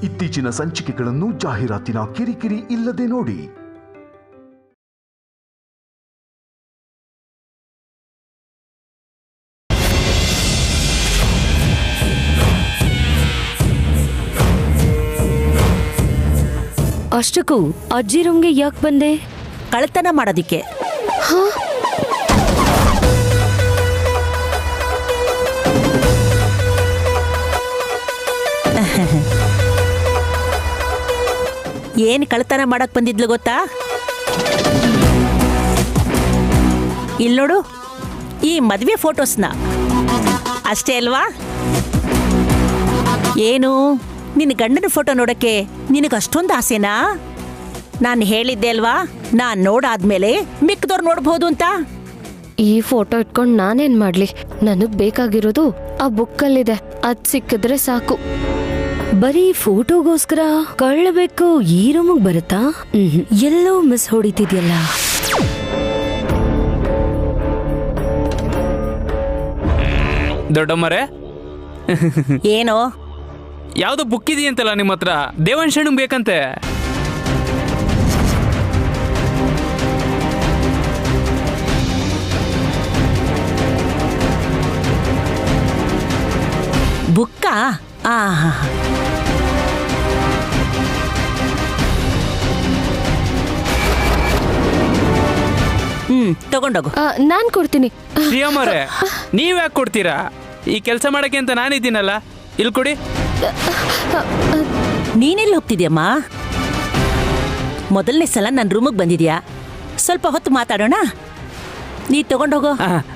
ಇತ್ತೀಚಿನ ಸಂಚಿಕೆಗಳನ್ನು ಜಾಹೀರಾತಿನ ಕಿರಿಕಿರಿ ಇಲ್ಲದೆ ನೋಡಿ. ಅಷ್ಟಕ್ಕೂ ಅಜ್ಜಿ ರೂಮ್ಗೆ ಯಾಕೆ ಬಂದೆ? ಕಳ್ತನ ಮಾಡೋದಿಕ್ಕೆ. ಏನ್ ಕಳ್ತನ ಮಾಡಕ್ ಬಂದಿದ್ಲು ಗೊತ್ತಾ? ಇಲ್ಲಿ ನೋಡು, ಈ ಮದ್ವೆ ಫೋಟೋಸ್ನ. ಅಷ್ಟೇ ಅಲ್ವಾ? ಏನು ನಿನ್ನ ಗಂಡನ ಫೋಟೋ ನೋಡಕ್ಕೆ ನಿನಗಷ್ಟೊಂದು ಆಸೆನಾ? ನಾನು ಹೇಳಿದ್ದೆ ಅಲ್ವಾ, ನಾನ್ ನೋಡಾದ್ಮೇಲೆ ಮಿಕ್ಕದವ್ರು ನೋಡ್ಬೋದು ಅಂತ. ಈ ಫೋಟೋ ಇಟ್ಕೊಂಡು ನಾನೇನ್ ಮಾಡ್ಲಿ? ನನಗ್ ಬೇಕಾಗಿರೋದು ಆ ಬುಕ್ಕಲ್ಲಿದೆ, ಅದ್ ಸಿಕ್ಕಿದ್ರೆ ಸಾಕು. ಬರೀ ಫೋಟೋಗೋಸ್ಕರ ಕಳ್ಳಬೇಕು ಈ ರೂಮಿಗೆ ಬರುತ್ತಾ? ಎಲ್ಲೋ ಮಿಸ್ ಹೊಡಿತಿದ್ಯಲ್ಲ. ದೊಡ್ಡಮ್ಮರೇ, ಏನೋ ಯಾವ್ದೋ ಬುಕ್ ಇದೆಯಂತಲ್ಲ ನಿಮ್ಮ ಹತ್ರ? ದೇವಾಂಶಣ್ಣ ಬೇಕಂತೆ. ಬುಕ್ಕ? ತಗೊಂಡೋಗು. ನಾನ್ ಕೊಡ್ತೀನಿ. ಶ್ರೀಯಮ್ಮರೇ, ನೀವ್ ಯಾಕೆ ಕೊಡ್ತೀರಾ? ಈ ಕೆಲಸ ಮಾಡಕ್ಕೆ ಅಂತ ನಾನಿದ್ದೀನಲ್ಲ, ಇಲ್ಲಿ ಕೊಡಿ. ನೀನೆಲ್ಲಿ ಹೋಗ್ತಿದ್ಯಮ್ಮ? ಮೊದಲನೇ ಸಲ ನನ್ನ ರೂಮಿಗೆ ಬಂದಿದ್ಯಾ? ಸ್ವಲ್ಪ ಹೊತ್ತು ಮಾತಾಡೋಣ. ನೀ ತಗೊಂಡೋಗೋ.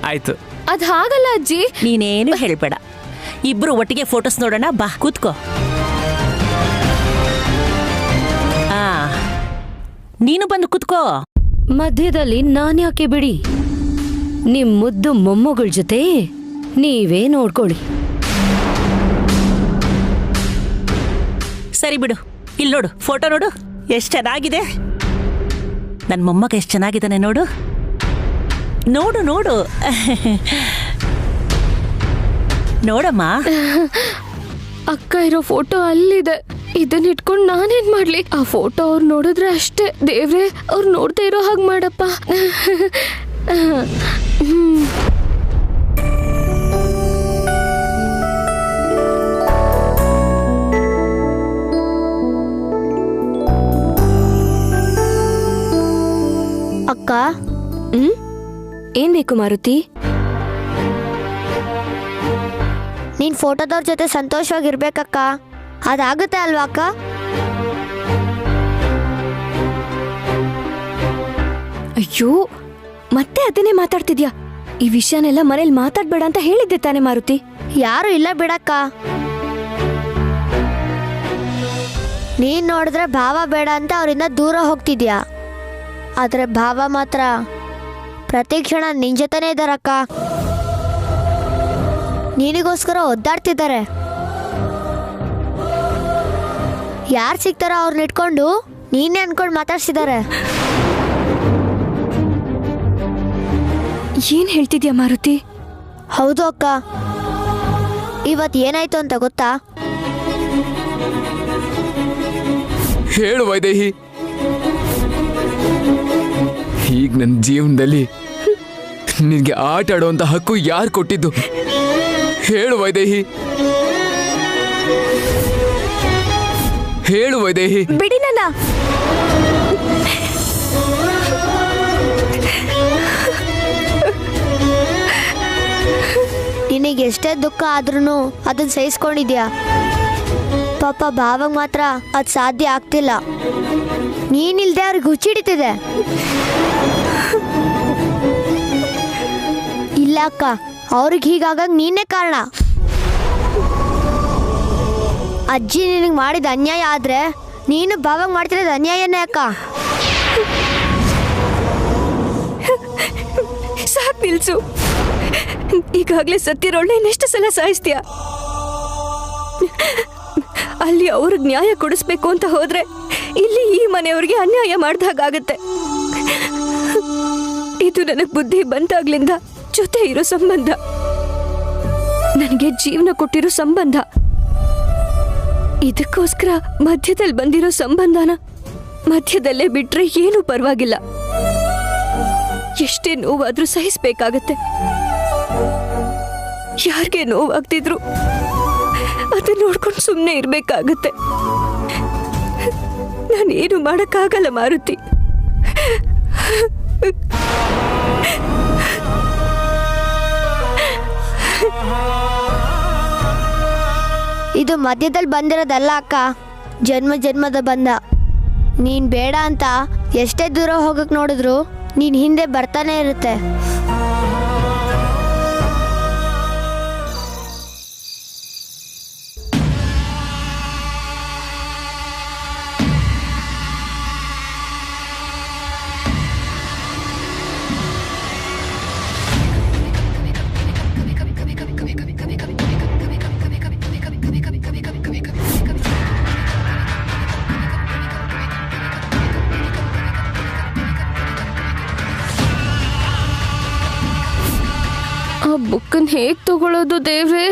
ಆಯ್ತು. ಅದ್ ಹಾಗಲ್ಲ ಅಜ್ಜಿ. ನೀನೇನು ಹೇಳ್ಬೇಡ. ಇಬ್ರು ಒಟ್ಟಿಗೆ ಫೋಟೋಸ್ ನೋಡೋಣ. ಬಾ, ಕೂತ್ಕೋ. ನೀನು ಬಂದು ಕೂತ್ಕೋ. ಮಧ್ಯದಲ್ಲಿ ನಾನ್ ಯಾಕೆ ಬಿಡಿ? ನಿಮ್ ಮುದ್ದು ಮೊಮ್ಮಗಳ ಜೊತೆ ನೀವೇ ನೋಡ್ಕೊಳ್ಳಿ. ಸರಿ ಬಿಡು. ಇಲ್ಲಿ ನೋಡು, ಫೋಟೋ ನೋಡು, ಎಷ್ಟು ಚೆನ್ನಾಗಿದೆ. ನನ್ನ ಮೊಮ್ಮಗ ಎಷ್ಟು ಚೆನ್ನಾಗಿದ್ದಾನೆ ನೋಡು. ನೋಡು ನೋಡು. ನೋಡಮ್ಮ. ಅಕ್ಕ ಇರೋ ಫೋಟೋ ಅಲ್ಲಿದೆ. ಇದನ್ನ ಇಟ್ಕೊಂಡು ನಾನೇನ್ ಮಾಡ್ಲಿ? ಆ ಫೋಟೋ ಅವ್ರು ನೋಡಿದ್ರೆ ಅಷ್ಟೇ. ದೇವ್ರೆ, ಅವ್ರು ನೋಡ್ದೇ ಇರೋ ಹಾಗೆ ಮಾಡಪ್ಪ. ಅಕ್ಕ, ಏನ್ ಬೇಕು ಮಾರುತಿ? ನೀನ್ ಫೋಟೋದವ್ರ ಜೊತೆ ಸಂತೋಷವಾಗಿರ್ಬೇಕಕ್ಕ. ಅದಾಗುತ್ತೆ ಅಲ್ವಾ ಅಕ್ಕ? ಅಯ್ಯೋ, ಮತ್ತೆ ಅದನ್ನೇ ಮಾತಾಡ್ತಿದ್ಯಾ? ಈ ವಿಷಯನೆಲ್ಲ ಮನೇಲಿ ಮಾತಾಡ್ಬೇಡ ಅಂತ ಹೇಳಿದ್ದೆ ತಾನೇ ಮಾರುತಿ? ಯಾರು ಇಲ್ಲ ಬಿಡಕ್ಕ. ನೀನ್ ನೋಡಿದ್ರೆ ಭಾವ ಬೇಡ ಅಂತ ಅವರಿಂದ ದೂರ ಹೋಗ್ತಿದ್ಯಾ. ಆದ್ರೆ ಭಾವ ಮಾತ್ರ ಪ್ರತಿ ಕ್ಷಣ ನಿನ್ ಜೊತೆನೇ ಇದ್ದಾರಕ್ಕ. ನಿನಗೋಸ್ಕರ ಒದ್ದಾಡ್ತಿದ್ದಾರೆ. ಯಾರು ಸಿಗ್ತಾರ ಅವ್ರನ್ನ ಇಟ್ಕೊಂಡು ನೀನೇ ಅನ್ಕೊಂಡು ಮಾತಾಡ್ಸಿದ್ದಾರೆ. ಏನ್ ಹೇಳ್ತಿದ್ಯಾ ಮಾರುತಿ? ಹೌದು ಅಕ್ಕ. ಇವತ್ತು ಏನಾಯ್ತು ಅಂತ ಗೊತ್ತಾ? ಹೇಳು ವೈದೇಹಿ. ಈಗ ನನ್ನ ಜೀವನದಲ್ಲಿ ನಿನಗೆ ಆಟ ಆಡುವಂತ ಹಕ್ಕು ಯಾರು ಕೊಟ್ಟಿದ್ದು? ಹೇಳು ವೈದೇಹಿ, ಹೇಳು ವೈದೇಹಿ. ಬಿಡಿ ನನ್ನ. ನಿನಗೆ ಎಷ್ಟೇ ದುಃಖ ಆದ್ರೂ ಅದನ್ನ ಸಹಿಸ್ಕೊಂಡಿದ್ಯಾ. ಪಾಪ ಭಾವಾಗ ಮಾತ್ರ ಅದು ಸಾಧ್ಯ ಆಗ್ತಿಲ್ಲ. ನೀನಿಲ್ದೆ ಅವ್ರಿಗೆ ಹುಚ್ಚಿಡಿತಿದೆ. ಇಲ್ಲ ಅಕ್ಕ, ಅವ್ರಿಗೆ ಹೀಗಾಗ ನೀನೇ ಕಾರಣ. ಅಜ್ಜಿ ನಿನಗೆ ಮಾಡಿದ ಅನ್ಯಾಯ ಆದ್ರೆ ನೀನು ಭಾವಾಗ ಮಾಡ್ತಿರೋದು ಅನ್ಯಾಯನೇ ಅಕ್ಕ. ಸಾಕ್ ನಿಲ್ಸು. ಈಗಾಗ್ಲೇ ಸತ್ತಿರೋಳ್ಳೆ ಇನ್ನೆಷ್ಟು ಸಲ ಸಾಯಿಸ್ತೀಯ? ಅಲ್ಲಿ ಅವ್ರಿಗೆ ನ್ಯಾಯ ಕೊಡಿಸ್ಬೇಕು ಅಂತ ಹೋದ್ರೆ ಇಲ್ಲಿ ಈ ಮನೆಯವ್ರಿಗೆ ಅನ್ಯಾಯ ಮಾಡ್ದಾಗತ್ತೆ. ಇದು ನನಗೆ ಬುದ್ಧಿ ಬಂದಾಗ್ಲಿಂದ ಜೊತೆ ಇರೋ ಸಂಬಂಧ, ನನಗೆ ಜೀವನ ಕೊಟ್ಟಿರೋ ಸಂಬಂಧ. ಇದಕ್ಕೋಸ್ಕರ ಮಧ್ಯದಲ್ಲಿ ಬಂದಿರೋ ಸಂಬಂಧನ ಮಧ್ಯದಲ್ಲೇ ಬಿಟ್ರೆ ಏನೂ ಪರವಾಗಿಲ್ಲ. ಎಷ್ಟೇ ನೋವಾದ್ರೂ ಸಹಿಸ್ಬೇಕಾಗತ್ತೆ. ಯಾರಿಗೆ ನೋವಾಗ್ತಿದ್ರು ಅದನ್ನ ನೋಡ್ಕೊಂಡು ಸುಮ್ಮನೆ ಇರ್ಬೇಕಾಗತ್ತೆ. ನಾನೇನು ಮಾಡಕ್ಕಾಗಲ್ಲ ಮಾರುತಿ. ಇದು ಮಧ್ಯದಲ್ಲಿ ಬಂದಿರೋದಲ್ಲ ಅಕ್ಕ, ಜನ್ಮ ಜನ್ಮದ ಬಂಧ. ನೀನ್ ಬೇಡ ಅಂತ ಎಷ್ಟೇ ದೂರ ಹೋಗಕ್ ನೋಡಿದ್ರು ನೀನ್ ಹಿಂದೆ ಬರ್ತಾನೆ ಇರುತ್ತೆ. ಆ ಬುಕ್ಕನ್ ಹೇಗ್ ತಗೊಳ್ಳೋದು ದೇವ್ರೆ?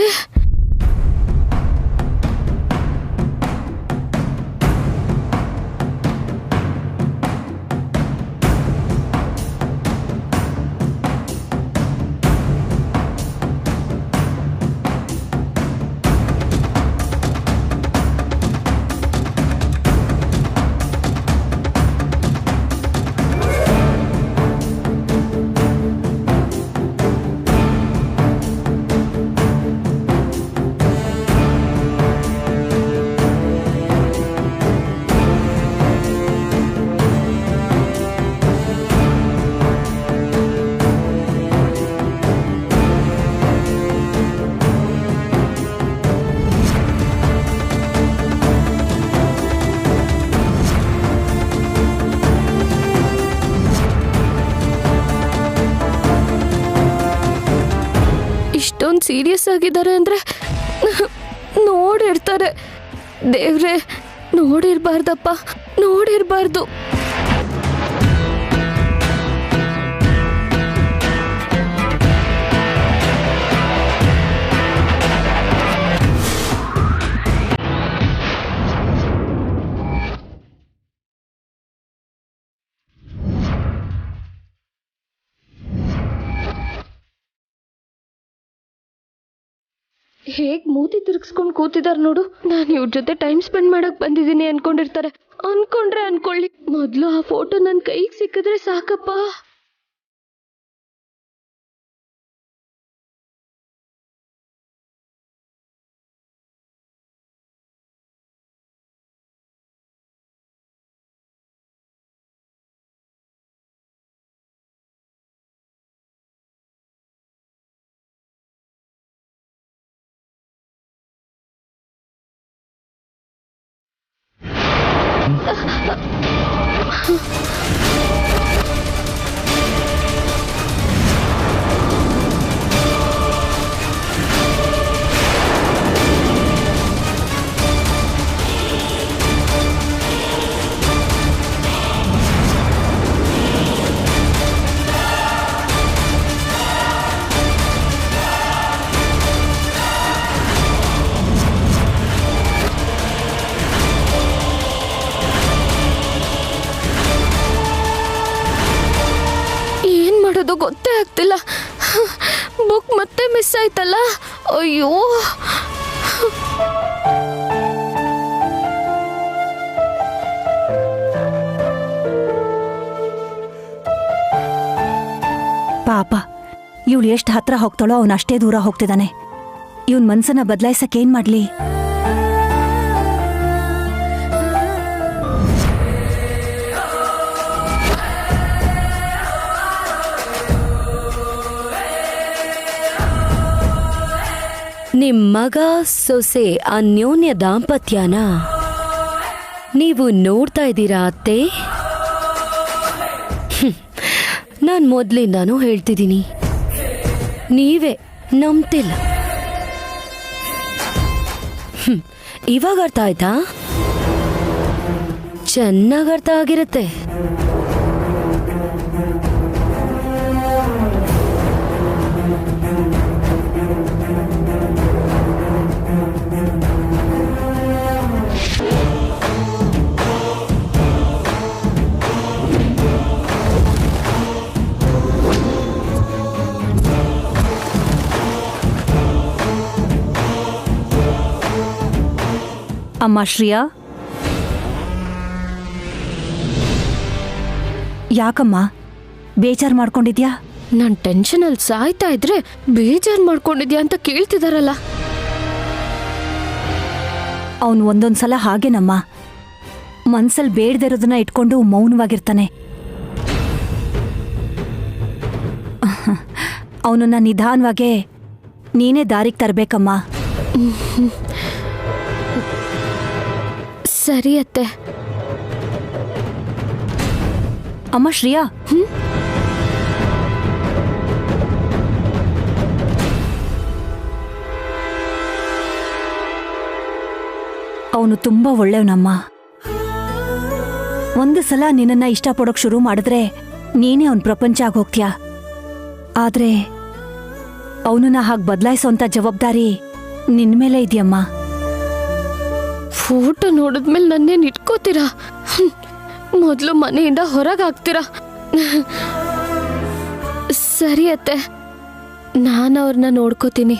ಇಷ್ಟೊಂದು ಸೀರಿಯಸ್ ಆಗಿದ್ದಾರೆ ಅಂದ್ರೆ ನೋಡಿರ್ತಾರೆ. ದೇವ್ರೆ, ನೋಡಿರ್ಬಾರ್ದಪ್ಪ, ನೋಡಿರ್ಬಾರ್ದು. ಹೇಗ್ ಮೂತಿ ತಿರ್ಗಿಸ್ಕೊಂಡು ಕೂತಿದಾರ ನೋಡು. ನಾನು ಇವ್ರ ಜೊತೆ ಟೈಮ್ ಸ್ಪೆಂಡ್ ಮಾಡಕ್ ಬಂದಿದ್ದೀನಿ ಅನ್ಕೊಂಡಿರ್ತಾರೆ. ಅನ್ಕೊಳ್ಳಿ. ಮೊದ್ಲು ಆ ಫೋಟೋ ನನ್ನ ಕೈಗೆ ಸಿಕ್ಕಿದ್ರೆ ಸಾಕಪ್ಪ. ಗೊತ್ತೇ ಆಗ್ತಿಲ್ಲ. ಬುಕ್ ಮತ್ತೆ ಮಿಸ್ ಆಯ್ತಲ್ಲ. ಅಯ್ಯೋ, ಪಾಪ, ಇವಳು ಎಷ್ಟು ಹತ್ರ ಹೋಗ್ತಾಳೋ ಅವನು ಅಷ್ಟೇ ದೂರ ಹೋಗ್ತಿದ್ದಾನೆ. ಇವನ್ ಮನ್ಸನ್ನ ಬದಲಾಯಿಸಕ್ಕೆ ಏನ್ ಮಾಡ್ಲಿ? ನಿಮ್ ಮಗ ಸೊಸೆ ಅನ್ಯೋನ್ಯ ದಾಂಪತ್ಯನ ನೀವು ನೋಡ್ತಾ ಇದ್ದೀರಾ ಅತ್ತೆ? ನಾನ್ ಮೊದ್ಲಿಂದಾನು ಹೇಳ್ತಿದ್ದೀನಿ, ನೀವೇ ನಂಬ್ತಿಲ್ಲ. ಇವಾಗ ಅರ್ಥ ಆಯ್ತಾ? ಚೆನ್ನಾಗ್ ಅರ್ಥ ಆಗಿರುತ್ತೆ. ಅಮ್ಮ ಶ್ರೇಯಾ, ಯಾಕಮ್ಮ ಬೇಜಾರು ಮಾಡ್ಕೊಂಡಿದ್ಯಾ? ನಾನ್ ಟೆನ್ಷನ್ ಅಲ್ಲಿ ಸಾಯ್ತಾ ಇದ್ರೆ ಬೇಜಾರ್ ಮಾಡ್ಕೊಂಡಿದ್ಯಾ ಅಂತ ಕೇಳ್ತಿದಾರಲ್ಲ. ಅವನು ಒಂದೊಂದ್ಸಲ ಹಾಗೇನಮ್ಮ, ಮನ್ಸಲ್ಲಿ ಬೇಡದಿರೋದನ್ನ ಇಟ್ಕೊಂಡು ಮೌನವಾಗಿರ್ತಾನೆ. ಅವನನ್ನ ನಿಧಾನವಾಗೇ ನೀನೇ ದಾರಿಗೆ ತರಬೇಕಮ್ಮ. ಸರಿ ಅತ್ತೆ. ಅಮ್ಮ ಶ್ರೇಯಾ, ಅವನು ತುಂಬಾ ಒಳ್ಳೆಯವನಮ್ಮ. ಒಂದು ಸಲ ನಿನ್ನನ್ನ ಇಷ್ಟಪಡೋಕ್ ಶುರು ಮಾಡಿದ್ರೆ ನೀನೇ ಅವನ್ ಪ್ರಪಂಚ ಆಗೋಗ್ತೀಯ. ಆದ್ರೆ ಅವನನ್ನ ಹಾಗೆ ಬದಲಾಯಿಸೋಂಥ ಜವಾಬ್ದಾರಿ ನಿನ್ಮೇಲೆ ಇದೆಯಮ್ಮ. ಫೋಟೋ ನೋಡಿದ್ಮೇಲೆ ನನ್ನೇನ್ ಇಟ್ಕೋತೀರಾ? ಮೊದಲು ಮನೆಯಿಂದ ಹೊರಗಾಗ್ತೀರಾ? ಸರಿ ಅತ್ತೆ, ನಾನು ಅವ್ರನ್ನ ನೋಡ್ಕೋತೀನಿ.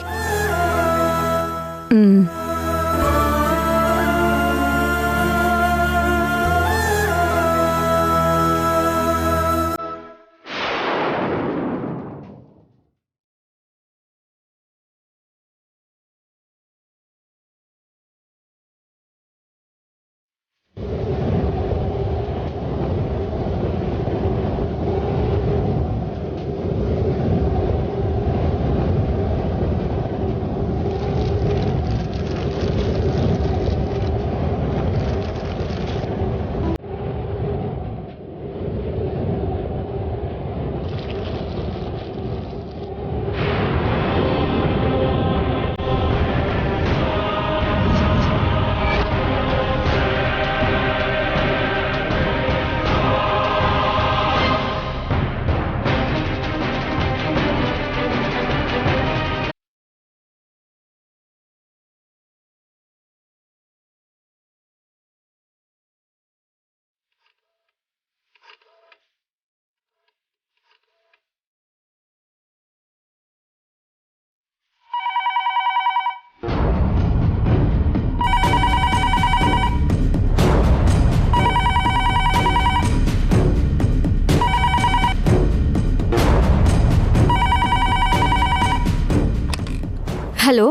ಹಲೋ,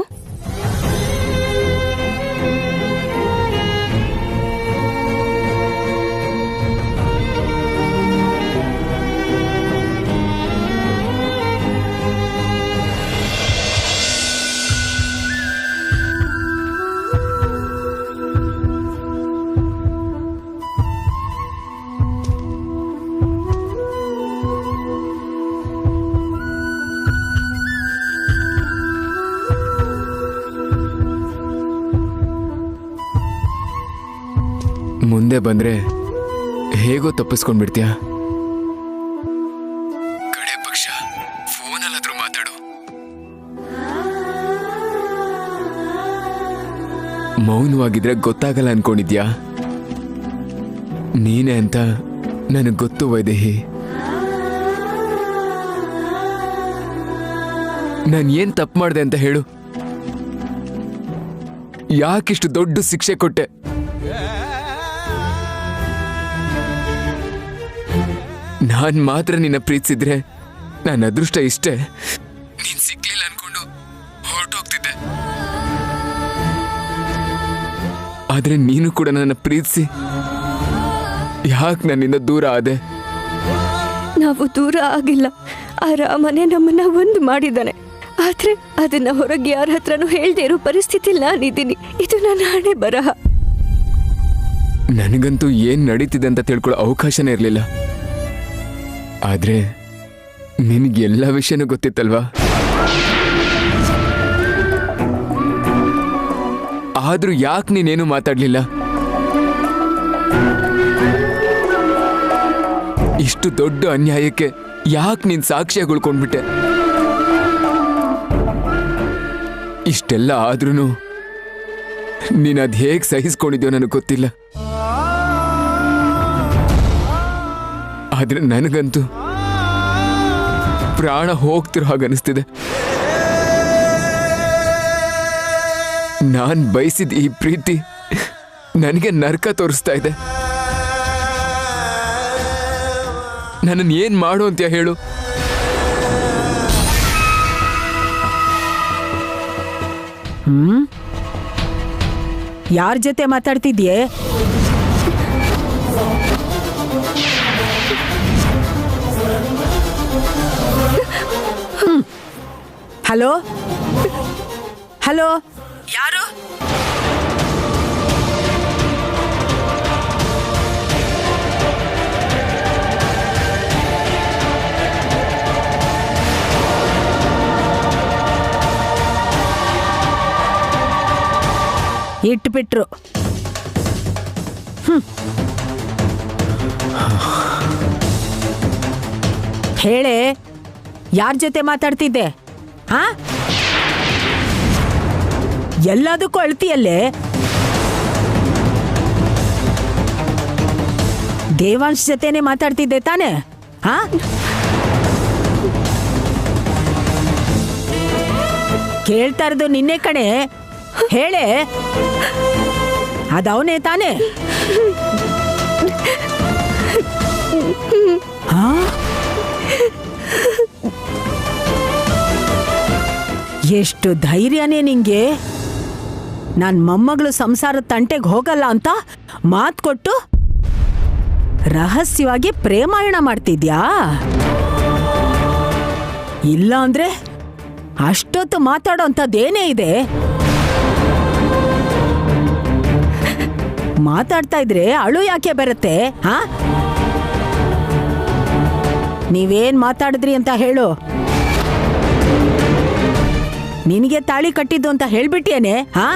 ಮುಂದೆ ಬಂದ್ರೆ ಹೇಗೋ ತಪ್ಪಿಸ್ಕೊಂಡ್ಬಿಡ್ತೀಯ. ಕಡೆ ಪಕ್ಷ ಫೋನಲ್ಲಾದ್ರೂ ಮಾತಾಡು. ಮೌನವಾಗಿದ್ರೆ ಗೊತ್ತಾಗಲ್ಲ ಅನ್ಕೊಂಡಿದ್ಯಾ? ನೀನೇ ಅಂತ ನನಗೆ ಗೊತ್ತು ವೈದೇಹಿ. ನಾನು ಏನ್ ತಪ್ಪು ಮಾಡಿದೆ ಅಂತ ಹೇಳು. ಯಾಕಿಷ್ಟು ದೊಡ್ಡ ಶಿಕ್ಷೆ ಕೊಟ್ಟೆ? ನಾನ್ ಮಾತ್ರ ನಿನ್ನ ಪ್ರೀತಿಸಿದ್ರೆ ನನ್ನ ಅದೃಷ್ಟ ಇಷ್ಟೇ. ನೀನ್ ಸಿಕ್ಲಿಲ್ಲ ಅನ್ಕೊಂಡು ಹೊರಟೋಗ್ತಿದ್ದೆ. ಆದ್ರೆ ನೀನು ಕೂಡ ನನ್ನ ಪ್ರೀತಿಸಿ ಯಾಕೆ ನನ್ನಿಂದ ದೂರ ಆದೆ? ನಾವು ದೂರ ಆಗಿಲ್ಲ. ಆ ರಾಮನೇ ನಮ್ಮನ್ನ ಒಂದು ಮಾಡಿದ್ದಾನೆ. ಆದ್ರೆ ಅದನ್ನ ಹೊರಗೆ ಯಾರ ಹತ್ರನೂ ಹೇಳ್ದೇ ಇರೋ ಪರಿಸ್ಥಿತಿ ನಾನಿದ್ದೀನಿ. ಇದು ನನ್ನ ಹಣೆ ಬರಹ. ನನಗಂತೂ ಏನ್ ನಡೀತಿದೆ ಅಂತ ತಿಳ್ಕೊಳ್ಳೋ ಅವಕಾಶನೇ ಇರಲಿಲ್ಲ. ಆದ್ರೆ ನಿನಗೆ ಎಲ್ಲ ವಿಷಯನೂ ಗೊತ್ತಿತ್ತಲ್ವಾ? ಆದ್ರೂ ಯಾಕೆ ನೀನೇನು ಮಾತಾಡ್ಲಿಲ್ಲ? ಇಷ್ಟು ದೊಡ್ಡ ಅನ್ಯಾಯಕ್ಕೆ ಯಾಕೆ ನೀನ್ ಸಾಕ್ಷ್ಯ ಉಳ್ಕೊಂಡ್ಬಿಟ್ಟೆ? ಇಷ್ಟೆಲ್ಲ ಆದ್ರೂ ನೀನ್ ಅದ್ ಹೇಗ್ ಸಹಿಸ್ಕೊಂಡಿದ್ಯೋ ನನಗೆ ಗೊತ್ತಿಲ್ಲ. ಆದ್ರೆ ನನಗಂತೂ ಪ್ರಾಣ ಹೋಗ್ತಿರೋ ಹಾಗೆ ಅನಿಸ್ತಿದೆ. ನಾನ್ ಬಯಸಿದ ಈ ಪ್ರೀತಿ ನನಗೆ ನರಕ ತೋರಿಸ್ತಾ ಇದೆ. ನನ್ನನ್ನು ಏನ್ ಮಾಡು ಅಂತ ಹೇಳು. ಯಾರ ಜೊತೆ ಮಾತಾಡ್ತಿದ್ಯೆ? ಹಲೋ ಹಲೋ, ಯಾರು? ಇಟ್ಬಿಟ್ರು. ಹೇಳೆ, ಯಾರ ಜೊತೆ ಮಾತಾಡ್ತಿದ್ದೆ? ಹಾ, ಎಲ್ಲದಕ್ಕೂ ಅಳ್ತಿಯಲ್ಲೇ. ದೇವಾಂಶ್ ಜೊತೆನೆ ಮಾತಾಡ್ತಿದ್ದೆ ತಾನೆ? ಹಾ, ಕೇಳ್ತಾ ಇರೋದು ನಿನ್ನೆ ಕಣೆ. ಹೇಳೆ, ಅದವನೇ ತಾನೆ? ಹಾ, ಎಷ್ಟು ಧೈರ್ಯನೇ ನಿಂಗೆ? ನನ್ನ ಮೊಮ್ಮಗಳು ಸಂಸಾರದ ತಂಟೆಗೆ ಹೋಗಲ್ಲ ಅಂತ ಮಾತು ಕೊಟ್ಟು ರಹಸ್ಯವಾಗಿ ಪ್ರೇಮಾಯಣ ಮಾಡ್ತಿದ್ಯಾ? ಇಲ್ಲ ಅಂದ್ರೆ ಅಷ್ಟೊತ್ತು ಮಾತಾಡೋ ಅಂಥದ್ದೇನೇ ಇದೆ? ಮಾತಾಡ್ತಾ ಇದ್ರೆ ಅಳು ಯಾಕೆ ಬರುತ್ತೆ? ಹಾ, ನೀವೇನ್ ಮಾತಾಡಿದ್ರಿ ಅಂತ ಹೇಳು. ನಿನಗೆ ತಾಳಿ ಕಟ್ಟಿದ್ದು ಅಂತ ಹೇಳ್ಬಿಟ್ಟೇನೆ? ಹಾ,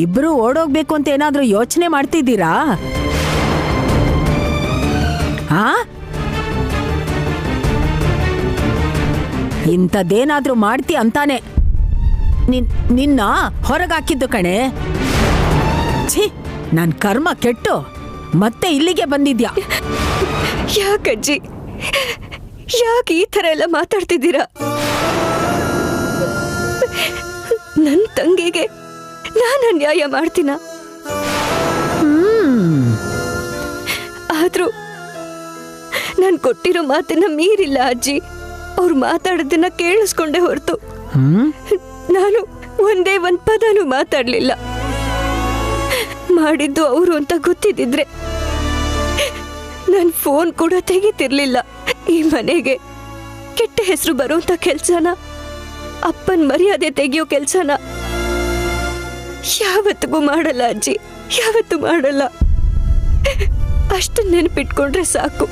ಇಬ್ರು ಓಡೋಗ್ಬೇಕು ಅಂತ ಏನಾದ್ರೂ ಯೋಚನೆ ಮಾಡ್ತಿದ್ದೀರಾ? ಹಾ, ಇಂಥದ್ದೇನಾದ್ರೂ ಮಾಡ್ತಿ ಅಂತಾನೆ ನಿನ್ನ ಹೊರಗಾಕಿದ್ದು ಕಣೆ. ಛೀ, ನನ್ ಕರ್ಮ ಕೆಟ್ಟು ಮತ್ತೆ ಇಲ್ಲಿಗೆ ಬಂದಿದ್ಯಾ? ಯಾಕಜ್ಜಿ, ಯಾಕೆ ಈ ಥರ ಎಲ್ಲ ಮಾತಾಡ್ತಿದ್ದೀರಾ? ನನ್ನ ತಂಗಿಗೆ ನಾನು ಅನ್ಯಾಯ ಮಾಡ್ತೀನ? ಆದ್ರೂ ನಾನು ಕೊಟ್ಟಿರೋ ಮಾತನ್ನ ಮೀರಿಲ್ಲ ಅಜ್ಜಿ. ಅವ್ರು ಮಾತಾಡೋದನ್ನ ಕೇಳಿಸ್ಕೊಂಡೆ ಹೊರತು ನಾನು ಒಂದೇ ಒಂದ್ ಪದನೂ ಮಾತಾಡ್ಲಿಲ್ಲ. ಮಾಡಿದ್ದು ಅವರು ಅಂತ ಗೊತ್ತಿದ್ದಿದ್ರೆ ನನ್ ಫೋನ್ ಕೂಡ ತೆಗಿತಿರ್ಲಿಲ್ಲ. ಈ ಮನೆಗೆ ಕೆಟ್ಟ ಹೆಸರು ಬರುವಂತ ಕೆಲ್ಸನ, ಅಪ್ಪನ್ ಮರ್ಯಾದೆ ತೆಗಿಯೋ ಕೆಲ್ಸನ ಯಾವತ್ತಿಗೂ ಮಾಡಲ್ಲ ಅಜ್ಜಿ, ಯಾವತ್ತೂ ಮಾಡಲ್ಲ. ಅಷ್ಟು ನೆನಪಿಟ್ಕೊಂಡ್ರೆ ಸಾಕು.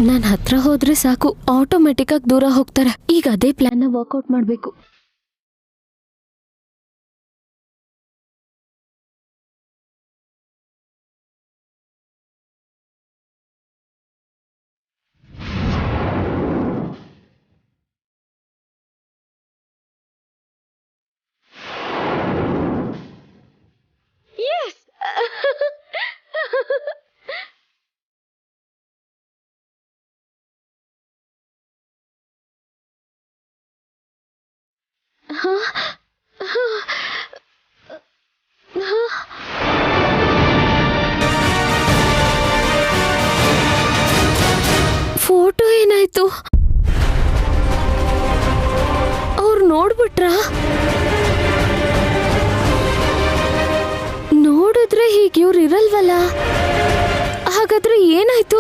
ನಾನು ಹತ್ರ ಹೋದ್ರೆ ಸಾಕು, ಆಟೋಮೆಟಿಕ್ ಆಗಿ ದೂರ ಹೋಗ್ತಾರೆ. ಈಗ ಅದೇ ಪ್ಲಾನ್ ನ ವರ್ಕೌಟ್ ಮಾಡ್ಬೇಕು. ಹಾಗಾದ್ರೆ ಏನಾಯ್ತು?